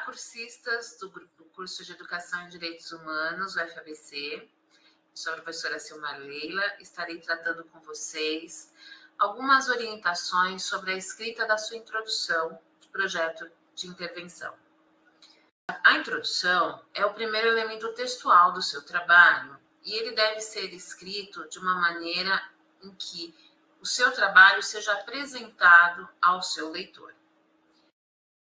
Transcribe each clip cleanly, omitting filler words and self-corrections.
cursistas do curso de Educação em Direitos Humanos, UFABC. Sou a professora Silmar Leila, estarei tratando com vocês algumas orientações sobre a escrita da sua introdução de projeto de intervenção. A introdução é o primeiro elemento textual do seu trabalho e ele deve ser escrito de uma maneira em que o seu trabalho seja apresentado ao seu leitor.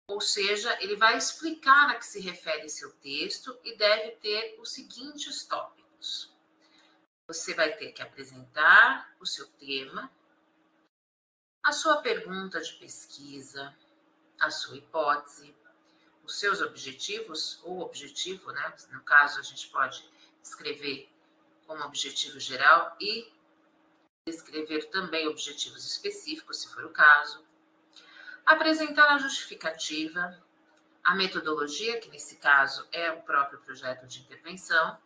Ou seja, ele vai explicar a que se refere seu texto e deve ter os seguintes tópicos. Você vai ter que apresentar o seu tema, a sua pergunta de pesquisa, a sua hipótese, os seus objetivos, ou objetivo, né? No caso, a gente pode escrever como objetivo geral e descrever também objetivos específicos, se for o caso. Apresentar a justificativa, a metodologia, que nesse caso é o próprio projeto de intervenção.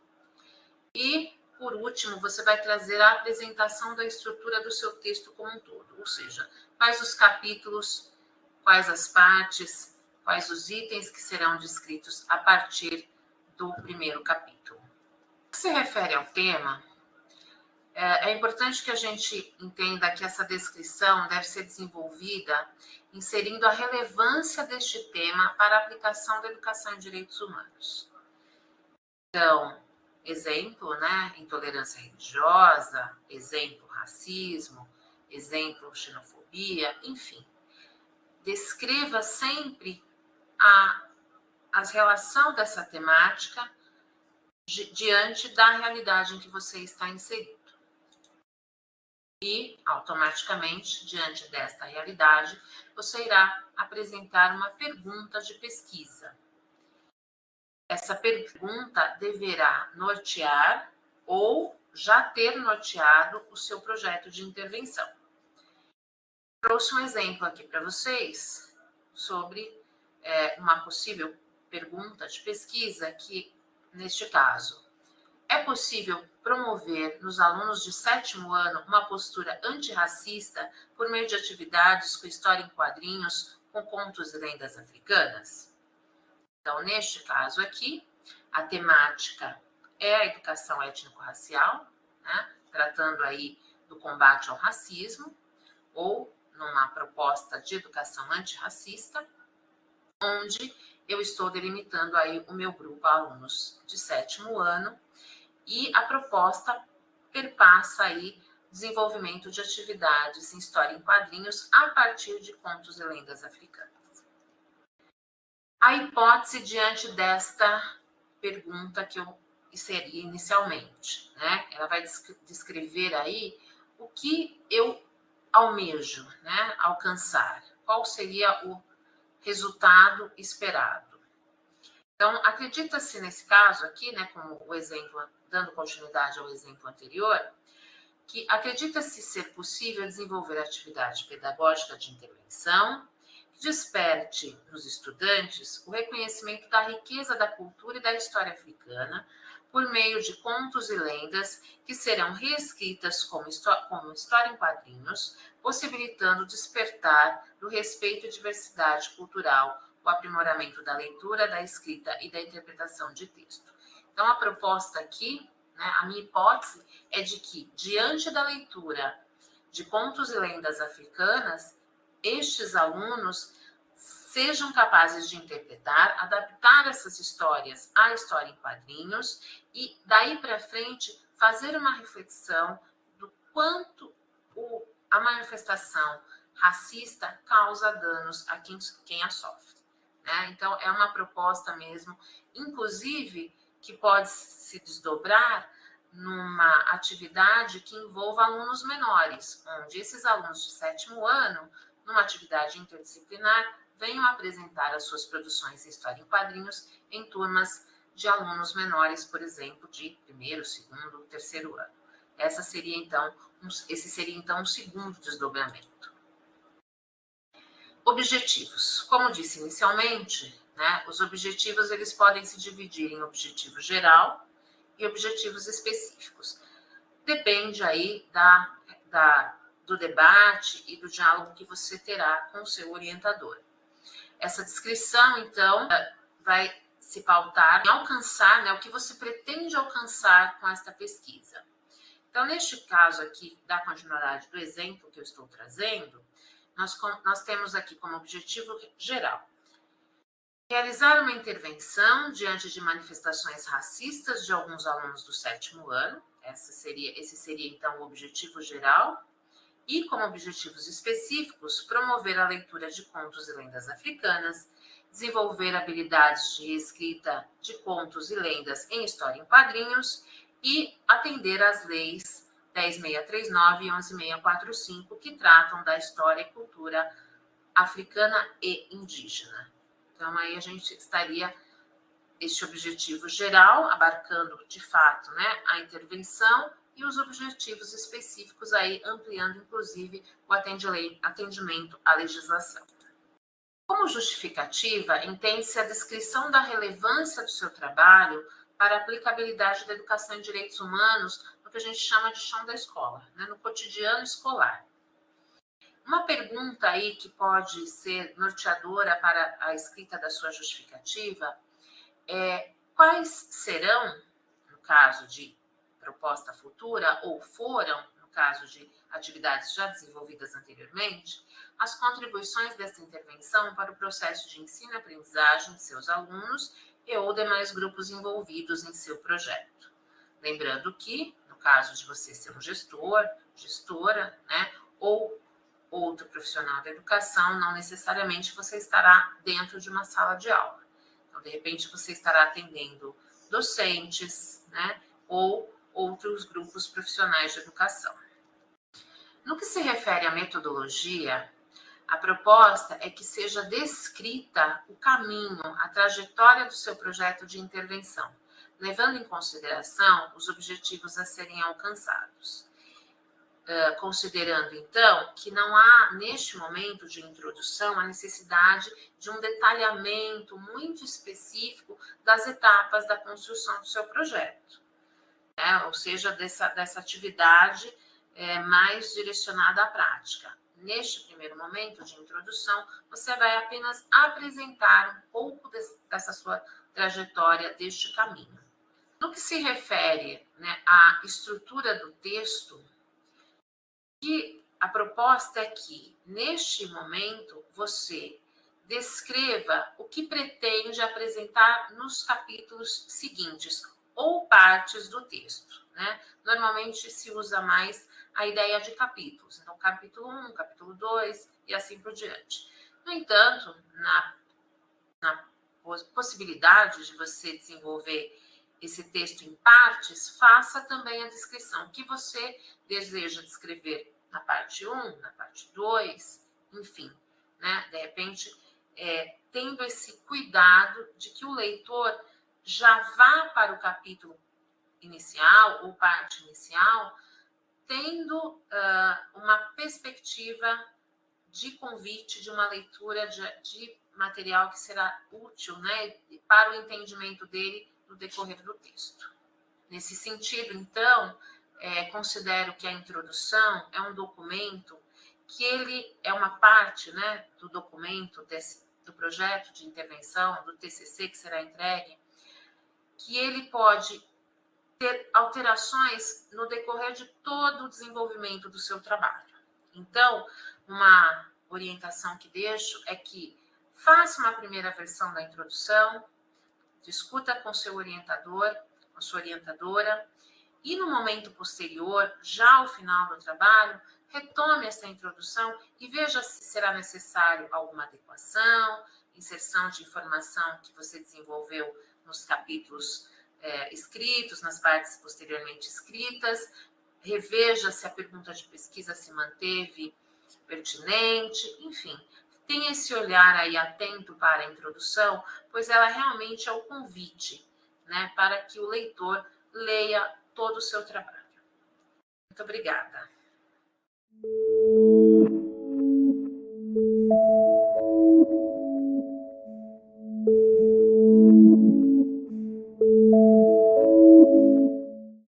E, por último, você vai trazer a apresentação da estrutura do seu texto como um todo, ou seja, quais os capítulos, quais as partes, quais os itens que serão descritos a partir do primeiro capítulo. No que se refere ao tema, é importante que a gente entenda que essa descrição deve ser desenvolvida inserindo a relevância deste tema para a aplicação da educação em direitos humanos. Então, exemplo, né? Intolerância religiosa, exemplo, racismo, exemplo, xenofobia, enfim. Descreva sempre a relação dessa temática diante da realidade em que você está inserido. E, automaticamente, diante desta realidade, você irá apresentar uma pergunta de pesquisa. Essa pergunta deverá nortear ou já ter norteado o seu projeto de intervenção. Trouxe um exemplo aqui para vocês sobre uma possível pergunta de pesquisa que, neste caso, é possível promover nos alunos de 7º ano uma postura antirracista por meio de atividades com história em quadrinhos, com contos e lendas africanas? Então, neste caso aqui, a temática é a educação étnico-racial, né? Tratando aí do combate ao racismo, ou numa proposta de educação antirracista, onde eu estou delimitando aí o meu grupo de alunos de 7º ano, e a proposta perpassa aí desenvolvimento de atividades em história em quadrinhos a partir de contos e lendas africanas. A hipótese diante desta pergunta que eu inseri inicialmente, né? Ela vai descrever aí o que eu almejo, né, alcançar. Qual seria o resultado esperado? Então, acredita-se nesse caso aqui, né, como o exemplo, dando continuidade ao exemplo anterior, que acredita-se ser possível desenvolver atividade pedagógica de intervenção que desperte nos estudantes o reconhecimento da riqueza da cultura e da história africana por meio de contos e lendas que serão reescritas como história em quadrinhos, possibilitando despertar do respeito à diversidade cultural, o aprimoramento da leitura, da escrita e da interpretação de texto. Então, a proposta aqui, né, a minha hipótese é de que, diante da leitura de contos e lendas africanas, estes alunos sejam capazes de interpretar, adaptar essas histórias à história em quadrinhos e, daí para frente, fazer uma reflexão do quanto a manifestação racista causa danos a quem a sofre, né? Então, é uma proposta mesmo, inclusive, que pode se desdobrar numa atividade que envolva alunos menores, onde esses alunos de 7º ano, numa atividade interdisciplinar, venham apresentar as suas produções em história em quadrinhos em turmas de alunos menores, por exemplo, de 1º, 2º, 3º ano. Esse seria, então, um segundo desdobramento. Objetivos. Como disse inicialmente, né, os objetivos eles podem se dividir em objetivo geral e objetivos específicos. Depende aí do debate e do diálogo que você terá com o seu orientador. Essa descrição, então, vai se pautar em alcançar, né, o que você pretende alcançar com esta pesquisa. Então, neste caso aqui, da continuidade do exemplo que eu estou trazendo, nós temos aqui como objetivo geral realizar uma intervenção diante de manifestações racistas de alguns alunos do 7º ano. Esse seria, então, o objetivo geral. E, como objetivos específicos, promover a leitura de contos e lendas africanas, desenvolver habilidades de escrita de contos e lendas em história em quadrinhos e atender às leis 10.639 e 11.645, que tratam da história e cultura africana e indígena. Então, aí a gente estaria este objetivo geral, abarcando, de fato, né, a intervenção e os objetivos específicos, aí ampliando, inclusive, o atendimento à legislação. Como justificativa, entende-se a descrição da relevância do seu trabalho para a aplicabilidade da educação em direitos humanos, no que a gente chama de chão da escola, né, no cotidiano escolar. Uma pergunta aí que pode ser norteadora para a escrita da sua justificativa é: quais serão, no caso de proposta futura, ou foram, no caso de atividades já desenvolvidas anteriormente, as contribuições dessa intervenção para o processo de ensino e aprendizagem de seus alunos e ou demais grupos envolvidos em seu projeto. Lembrando que, no caso de você ser um gestor, gestora, né, ou outro profissional da educação, não necessariamente você estará dentro de uma sala de aula. Então, de repente, você estará atendendo docentes, né, ou outros grupos profissionais de educação. No que se refere à metodologia, a proposta é que seja descrita o caminho, a trajetória do seu projeto de intervenção, levando em consideração os objetivos a serem alcançados. Considerando, então, que não há, neste momento de introdução, a necessidade de um detalhamento muito específico das etapas da construção do seu projeto, né? Ou seja, dessa atividade mais direcionada à prática. Neste primeiro momento de introdução, você vai apenas apresentar um pouco dessa sua trajetória, deste caminho. No que se refere, né, à estrutura do texto, que a proposta é que, neste momento, você descreva o que pretende apresentar nos capítulos seguintes, ou partes do texto, né? Normalmente se usa mais a ideia de capítulos. Então, capítulo 1, capítulo 2 e assim por diante. No entanto, na possibilidade de você desenvolver esse texto em partes, faça também a descrição que você deseja descrever na parte 1, na parte 2, enfim, né? De repente, tendo esse cuidado de que o leitor já vá para o capítulo inicial ou parte inicial, tendo uma perspectiva de convite, de uma leitura de material que será útil, né, para o entendimento dele no decorrer do texto. Nesse sentido, então, considero que a introdução é um documento que ele é uma parte, né, do documento do projeto de intervenção, do TCC que será entregue, que ele pode ter alterações no decorrer de todo o desenvolvimento do seu trabalho. Então, uma orientação que deixo é que faça uma primeira versão da introdução, discuta com seu orientador, com sua orientadora, e no momento posterior, já ao final do trabalho, retome essa introdução e veja se será necessário alguma adequação, inserção de informação que você desenvolveu nos capítulos escritos, nas partes posteriormente escritas, reveja se a pergunta de pesquisa se manteve pertinente, enfim, tenha esse olhar aí atento para a introdução, pois ela realmente é o convite, né, para que o leitor leia todo o seu trabalho. Muito obrigada.